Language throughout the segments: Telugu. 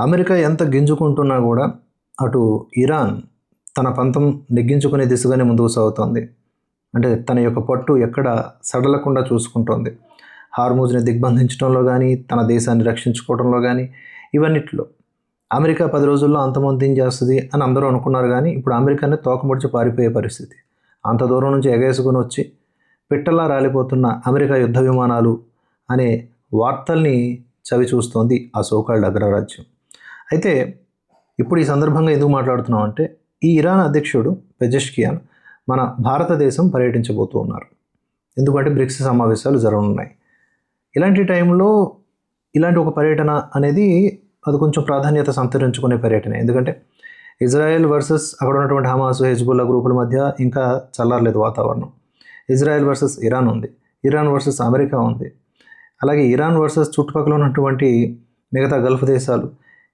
అమెరికా ఎంత గింజుకుంటున్నా కూడా అటు ఇరాన్ తన పంతం నెగ్గించుకునే దిశగానే ముందుకు సాగుతోంది. అంటే తన యొక్క పట్టు ఎక్కడ సడలకుండా చూసుకుంటోంది. హార్మూజ్ని దిగ్బంధించడంలో కానీ, తన దేశాన్ని రక్షించుకోవడంలో కానీ, ఇవన్నిట్లో అమెరికా 10 రోజుల్లో అంతమొందించేస్తుంది అని అందరూ అనుకున్నారు. కానీ ఇప్పుడు అమెరికాని తోకముడిచి పారిపోయే పరిస్థితి. అంత దూరం నుంచి ఎగేసుకొని వచ్చి పిట్టల్లా రాలిపోతున్న అమెరికా యుద్ధ విమానాలు అనే వార్తల్ని చవి చూస్తోంది ఆ సోకాల్డ్ అగ్రరాజ్యం. అయితే ఇప్పుడు ఈ సందర్భంగా ఎందుకు మాట్లాడుతున్నాం అంటే, ఈ ఇరాన్ అధ్యక్షుడు పెజెష్కియాన్ మన భారతదేశం పర్యటించబోతూ ఉన్నారు. ఎందుకంటే బ్రిక్స్ సమావేశాలు జరగనున్నాయి. ఇలాంటి టైంలో ఇలాంటి ఒక పర్యటన అనేది అది కొంచెం ప్రాధాన్యత సంతరించుకునే పర్యటన. ఎందుకంటే ఇజ్రాయెల్ వర్సెస్ అక్కడ ఉన్నటువంటి హమాస్, హెజ్బుల్లా గ్రూపుల మధ్య ఇంకా చల్లారలేదు వాతావరణం. ఇజ్రాయెల్ వర్సెస్ ఇరాన్ ఉంది, ఇరాన్ వర్సెస్ అమెరికా ఉంది, అలాగే ఇరాన్ వర్సెస్ చుట్టుపక్కల ఉన్నటువంటి మిగతా గల్ఫ్ దేశాలు.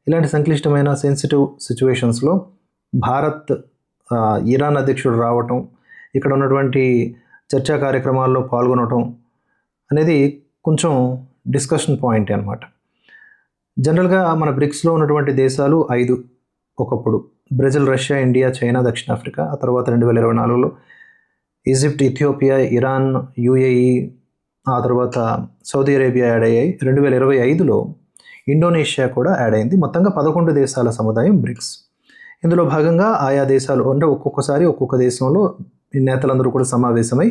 ఇలాంటి సంక్లిష్టమైన సెన్సిటివ్ సిచ్యువేషన్స్లో భారత్ ఇరాన్ అధ్యక్షుడు రావటం, ఇక్కడ ఉన్నటువంటి చర్చా కార్యక్రమాల్లో పాల్గొనటం అనేది కొంచెం డిస్కషన్ పాయింట్ అనమాట. జనరల్గా మన బ్రిక్స్లో ఉన్నటువంటి దేశాలు 5 ఒకప్పుడు: బ్రెజిల్, రష్యా, ఇండియా, చైనా, దక్షిణాఫ్రికా. ఆ తర్వాత 2024లో ఈజిప్ట్, ఇథియోపియా, ఇరాన్, యుఏఈ, ఆ తర్వాత సౌదీ అరేబియా యాడ్ అయ్యాయి. 2025లో ఇండోనేషియా కూడా యాడ్ అయింది. మొత్తంగా 11 దేశాల సముదాయం బ్రిక్స్. ఇందులో భాగంగా ఆయా దేశాలు అంటే ఒక్కొక్కసారి ఒక్కొక్క దేశంలో ఈ నేతలందరూ కూడా సమావేశమై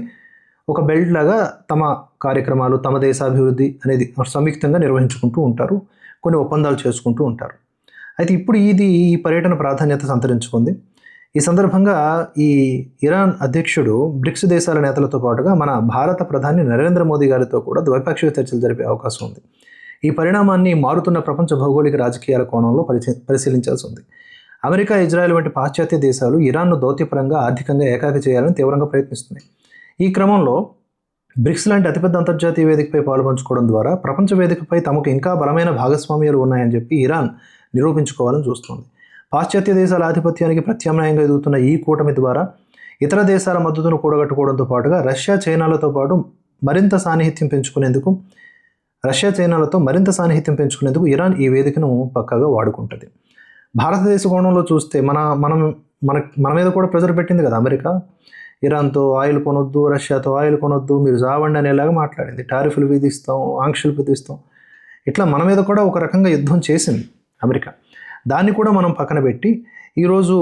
ఒక బెల్ట్ లాగా తమ కార్యక్రమాలు, తమ దేశాభివృద్ధి అనేది సంయుక్తంగా నిర్వహించుకుంటూ ఉంటారు. కొన్ని ఒప్పందాలు చేసుకుంటూ ఉంటారు. అయితే ఇప్పుడు ఈ పర్యటన ప్రాధాన్యత సంతరించుకుంది. ఈ సందర్భంగా ఈ ఇరాన్ అధ్యక్షుడు బ్రిక్స్ దేశాల నేతలతో పాటుగా మన భారత ప్రధాని నరేంద్ర మోదీ గారితో కూడా ద్వైపాక్షిక చర్చలు జరిపే అవకాశం ఉంది. ఈ పరిణామాన్ని మారుతున్న ప్రపంచ భౌగోళిక రాజకీయాల కోణంలో పరిశీలించాల్సి ఉంది. అమెరికా, ఇజ్రాయెల్ వంటి పాశ్చాత్య దేశాలు ఇరాన్ను దౌత్యపరంగా, ఆర్థికంగా ఏకాకి చేయాలని తీవ్రంగా ప్రయత్నిస్తున్నాయి. ఈ క్రమంలో బ్రిక్స్ లాంటి అతిపెద్ద అంతర్జాతీయ వేదికపై పాలుపంచుకోవడం ద్వారా ప్రపంచ వేదికపై తమకు ఇంకా బలమైన భాగస్వామ్యాలు ఉన్నాయని చెప్పి ఇరాన్ నిరూపించుకోవాలని చూస్తోంది. పాశ్చాత్య దేశాల ఆధిపత్యానికి ప్రత్యామ్నాయంగా ఎదుగుతున్న ఈ కూటమి ద్వారా ఇతర దేశాల మద్దతును కూడగట్టుకోవడంతో పాటుగా రష్యా, చైనాలతో మరింత సాన్నిహిత్యం పెంచుకునేందుకు ఇరాన్ ఈ వేదికను పక్కాగా వాడుకుంటుంది. భారతదేశ కోణంలో చూస్తే మన మీద కూడా ప్రెజర్ పెట్టింది కదా అమెరికా. ఇరాన్తో ఆయిల్ కొనొద్దు, రష్యాతో ఆయిల్ కొనొద్దు, మీరు జావండి అనేలాగా మాట్లాడింది. టారిఫ్లు విధిస్తాం, ఆంక్షలు విధిస్తాం, ఇట్లా మన మీద కూడా ఒక రకంగా యుద్ధం చేసింది అమెరికా. దాన్ని కూడా మనం పక్కన పెట్టి ఈరోజు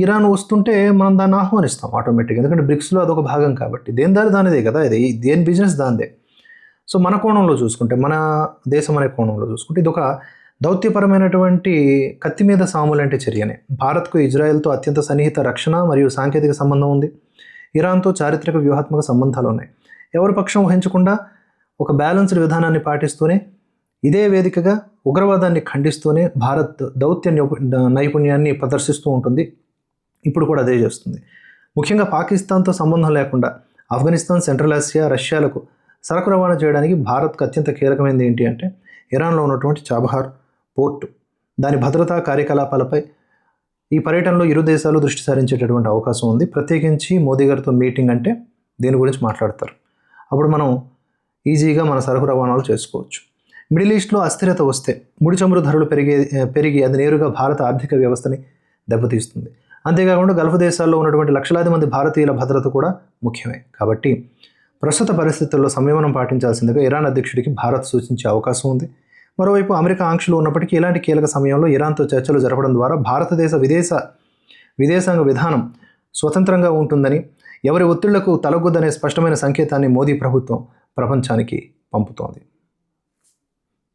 ఇరాన్ వస్తుంటే మనం దాన్ని ఆహ్వానిస్తాం ఆటోమేటిక్గా. ఎందుకంటే బ్రిక్స్లో అదొక భాగం కాబట్టి. దేని దానిదే కదా, ఇది దేని బిజినెస్ దానిదే. సో మన కోణంలో చూసుకుంటే, మన దేశం అనే కోణంలో చూసుకుంటే ఇది ఒక దౌత్యపరమైనటువంటి కత్తి మీద సాము లాంటి చర్యనే. భారత్కు ఇజ్రాయెల్తో అత్యంత సన్నిహిత రక్షణ మరియు సాంకేతిక సంబంధం ఉంది. ఇరాన్తో చారిత్రక వ్యూహాత్మక సంబంధాలు ఉన్నాయి. ఎవరి పక్షం వహించకుండా ఒక బ్యాలెన్స్డ్ విధానాన్ని పాటిస్తూనే, ఇదే వేదికగా ఉగ్రవాదాన్ని ఖండిస్తూనే భారత్ దౌత్య నైపుణ్యాన్ని ప్రదర్శిస్తూ ఉంటుంది. ఇప్పుడు కూడా అదే చేస్తుంది. ముఖ్యంగా పాకిస్తాన్తో సంబంధం లేకుండా ఆఫ్ఘనిస్తాన్, సెంట్రల్ ఆసియా, రష్యాలకు సరకు రవాణా చేయడానికి భారత్కు అత్యంత కీలకమైనది ఏంటి అంటే ఇరాన్లో ఉన్నటువంటి చాబహార్ పోర్టు. దాని భద్రతా కార్యకలాపాలపై ఈ పర్యటనలో ఇరు దేశాలు దృష్టి సారించేటటువంటి అవకాశం ఉంది. ప్రత్యేకించి మోదీ గారితో మీటింగ్ అంటే దీని గురించి మాట్లాడతారు. అప్పుడు మనం ఈజీగా మన సరుకు రవాణాలు చేసుకోవచ్చు. మిడిల్ ఈస్ట్లో అస్థిరత వస్తే ముడి చమురు ధరలు పెరిగి అది నేరుగా భారత ఆర్థిక వ్యవస్థని దెబ్బతీస్తుంది. అంతేకాకుండా గల్ఫ్ దేశాల్లో ఉన్నటువంటి లక్షలాది మంది భారతీయుల భద్రత కూడా ముఖ్యమే. కాబట్టి ప్రస్తుత పరిస్థితుల్లో సంయమనం పాటించాల్సిందిగా ఇరాన్ అధ్యక్షుడికి భారత్ సూచించే అవకాశం ఉంది. మరోవైపు అమెరికా ఆంక్షలు ఉన్నప్పటికీ ఇలాంటి కీలక సమయంలో ఇరాన్తో చర్చలు జరపడం ద్వారా భారతదేశ విదేశాంగ విధానం స్వతంత్రంగా ఉంటుందని, ఎవరి ఒత్తిళ్లకు తలగొద్దనే స్పష్టమైన సంకేతాన్ని మోదీ ప్రభుత్వం ప్రపంచానికి పంపుతోంది.